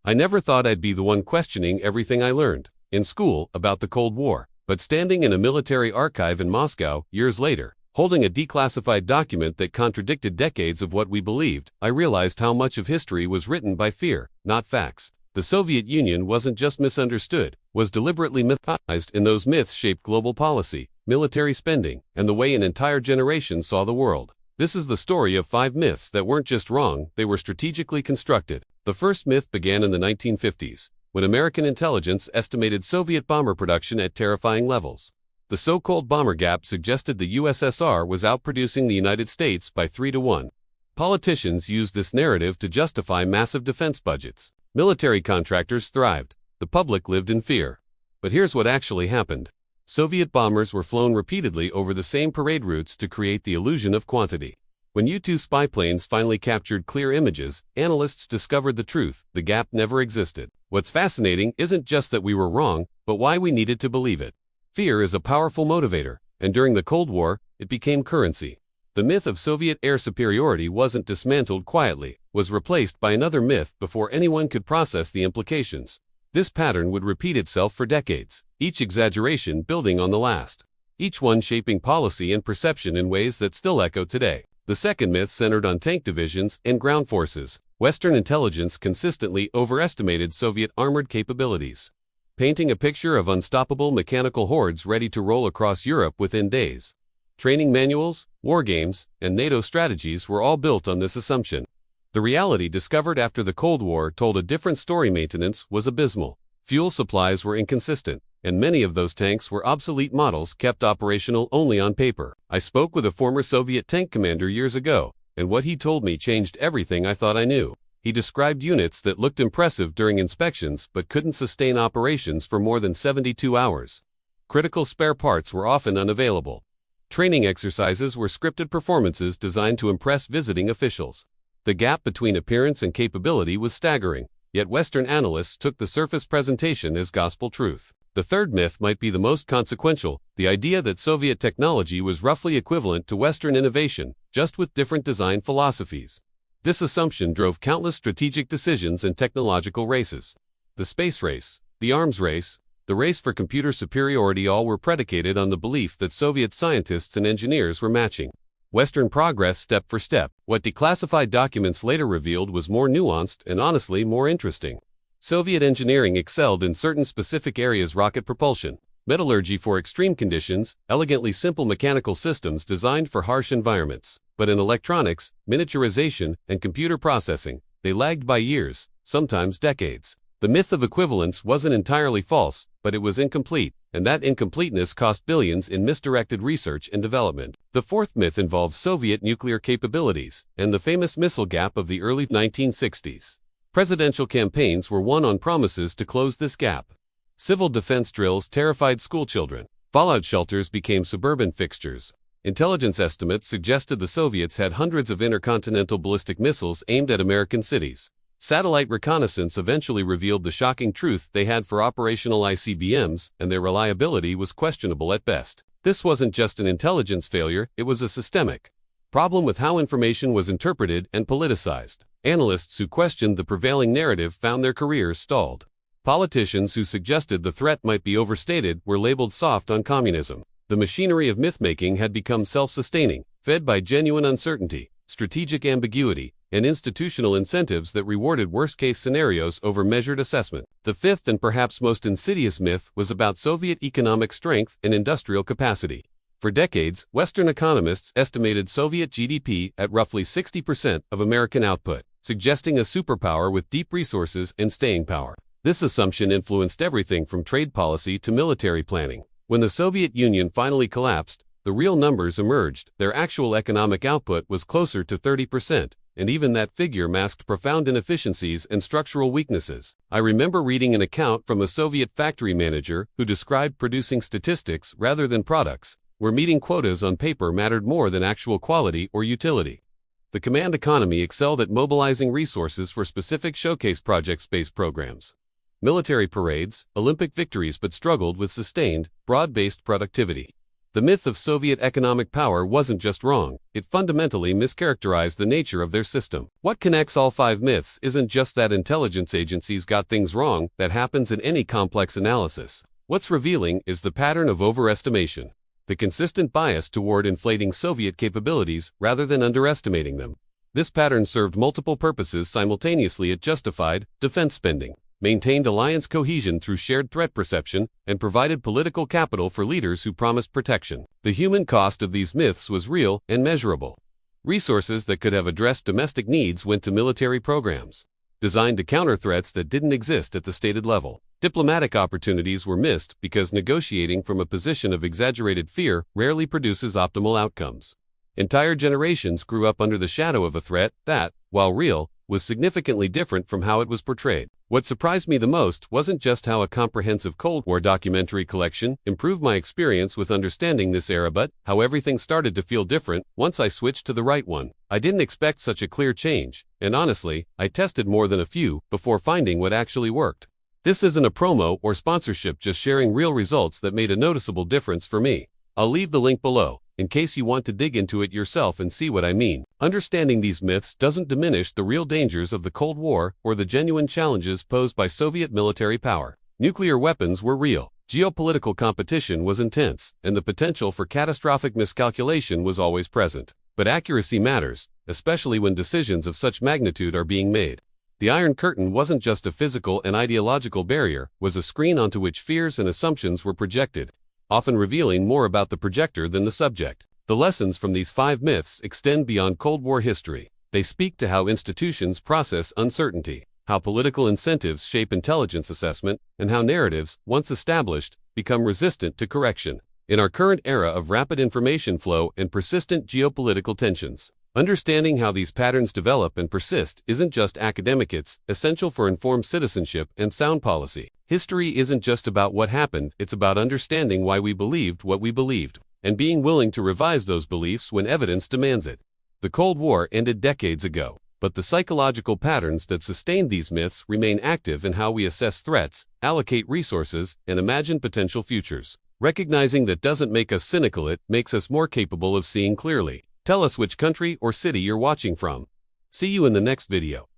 I never thought I'd be the one questioning everything I learned in school about the Cold War, but standing in a military archive in Moscow years later, holding a declassified document that contradicted decades of what we believed, I realized how much of history was written by fear, not facts. The Soviet Union wasn't just misunderstood, was deliberately mythized, and those myths shaped global policy, military spending, and the way an entire generation saw the world. This is the story of 5 myths that weren't just wrong, they were strategically constructed. The first myth began in the 1950s, when American intelligence estimated Soviet bomber production at terrifying levels. The so-called bomber gap suggested the USSR was outproducing the United States by 3 to 1. Politicians used this narrative to justify massive defense budgets. Military contractors thrived. The public lived in fear. But here's what actually happened. Soviet bombers were flown repeatedly over the same parade routes to create the illusion of quantity. When U-2 spy planes finally captured clear images, analysts discovered the truth: the gap never existed. What's fascinating isn't just that we were wrong, but why we needed to believe it. Fear is a powerful motivator, and during the Cold War, it became currency. The myth of Soviet air superiority wasn't dismantled quietly, was replaced by another myth before anyone could process the implications. This pattern would repeat itself for decades, each exaggeration building on the last, each one shaping policy and perception in ways that still echo today. The second myth centered on tank divisions and ground forces. Western intelligence consistently overestimated Soviet armored capabilities, painting a picture of unstoppable mechanical hordes ready to roll across Europe within days. Training manuals, war games, and NATO strategies were all built on this assumption. The reality discovered after the Cold War told a different story. Maintenance was abysmal, fuel supplies were inconsistent, and many of those tanks were obsolete models kept operational only on paper. I spoke with a former Soviet tank commander years ago, and what he told me changed everything I thought I knew. He described units that looked impressive during inspections but couldn't sustain operations for more than 72 hours. Critical spare parts were often unavailable. Training exercises were scripted performances designed to impress visiting officials. The gap between appearance and capability was staggering, yet Western analysts took the surface presentation as gospel truth. The third myth might be the most consequential: the idea that Soviet technology was roughly equivalent to Western innovation, just with different design philosophies. This assumption drove countless strategic decisions and technological races. The space race, the arms race, the race for computer superiority, all were predicated on the belief that Soviet scientists and engineers were matching Western progress step for step. What declassified documents later revealed was more nuanced and honestly more interesting. Soviet engineering excelled in certain specific areas: rocket propulsion, metallurgy for extreme conditions, elegantly simple mechanical systems designed for harsh environments. But in electronics, miniaturization, and computer processing, they lagged by years, sometimes decades. The myth of equivalence wasn't entirely false, but it was incomplete, and that incompleteness cost billions in misdirected research and development. The fourth myth involves Soviet nuclear capabilities and the famous missile gap of the early 1960s. Presidential campaigns were won on promises to close this gap. Civil defense drills terrified schoolchildren. Fallout shelters became suburban fixtures. Intelligence estimates suggested the Soviets had hundreds of intercontinental ballistic missiles aimed at American cities. Satellite reconnaissance eventually revealed the shocking truth: they had 4 operational ICBMs, and their reliability was questionable at best. This wasn't just an intelligence failure, it was a systemic problem with how information was interpreted and politicized. Analysts who questioned the prevailing narrative found their careers stalled. Politicians who suggested the threat might be overstated were labeled soft on communism. The machinery of myth-making had become self-sustaining, fed by genuine uncertainty, strategic ambiguity, and institutional incentives that rewarded worst-case scenarios over measured assessment. The fifth and perhaps most insidious myth was about Soviet economic strength and industrial capacity. For decades, Western economists estimated Soviet GDP at roughly 60% of American output, suggesting a superpower with deep resources and staying power. This assumption influenced everything from trade policy to military planning. When the Soviet Union finally collapsed, the real numbers emerged. Their actual economic output was closer to 30%, and even that figure masked profound inefficiencies and structural weaknesses. I remember reading an account from a Soviet factory manager who described producing statistics rather than products, where meeting quotas on paper mattered more than actual quality or utility. The command economy excelled at mobilizing resources for specific showcase project space programs, military parades, Olympic victories, but struggled with sustained, broad-based productivity. The myth of Soviet economic power wasn't just wrong, it fundamentally mischaracterized the nature of their system. What connects all 5 myths isn't just that intelligence agencies got things wrong that happens in any complex analysis. What's revealing is the pattern of overestimation, the consistent bias toward inflating Soviet capabilities rather than underestimating them. This pattern served multiple purposes simultaneously. It justified defense spending, maintained alliance cohesion through shared threat perception, and provided political capital for leaders who promised protection. The human cost of these myths was real and measurable. Resources that could have addressed domestic needs went to military programs designed to counter threats that didn't exist at the stated level. Diplomatic opportunities were missed because negotiating from a position of exaggerated fear rarely produces optimal outcomes. Entire generations grew up under the shadow of a threat that, while real, was significantly different from how it was portrayed. What surprised me the most wasn't just how a comprehensive Cold War documentary collection improved my experience with understanding this era, but how everything started to feel different once I switched to the right one. I didn't expect such a clear change, and honestly, I tested more than a few before finding what actually worked. This isn't a promo or sponsorship, just sharing real results that made a noticeable difference for me. I'll leave the link below, in case you want to dig into it yourself and see what I mean. Understanding these myths doesn't diminish the real dangers of the Cold War or the genuine challenges posed by Soviet military power. Nuclear weapons were real, geopolitical competition was intense, and the potential for catastrophic miscalculation was always present. But accuracy matters, especially when decisions of such magnitude are being made. The Iron Curtain wasn't just a physical and ideological barrier, it was a screen onto which fears and assumptions were projected, often revealing more about the projector than the subject. The lessons from these 5 myths extend beyond Cold War history. They speak to how institutions process uncertainty, how political incentives shape intelligence assessment, and how narratives, once established, become resistant to correction. In our current era of rapid information flow and persistent geopolitical tensions, understanding how these patterns develop and persist isn't just academic, it's essential for informed citizenship and sound policy. History isn't just about what happened, it's about understanding why we believed what we believed, and being willing to revise those beliefs when evidence demands it. The Cold War ended decades ago, but the psychological patterns that sustained these myths remain active in how we assess threats, allocate resources, and imagine potential futures. Recognizing that doesn't make us cynical, it makes us more capable of seeing clearly. Tell us which country or city you're watching from. See you in the next video.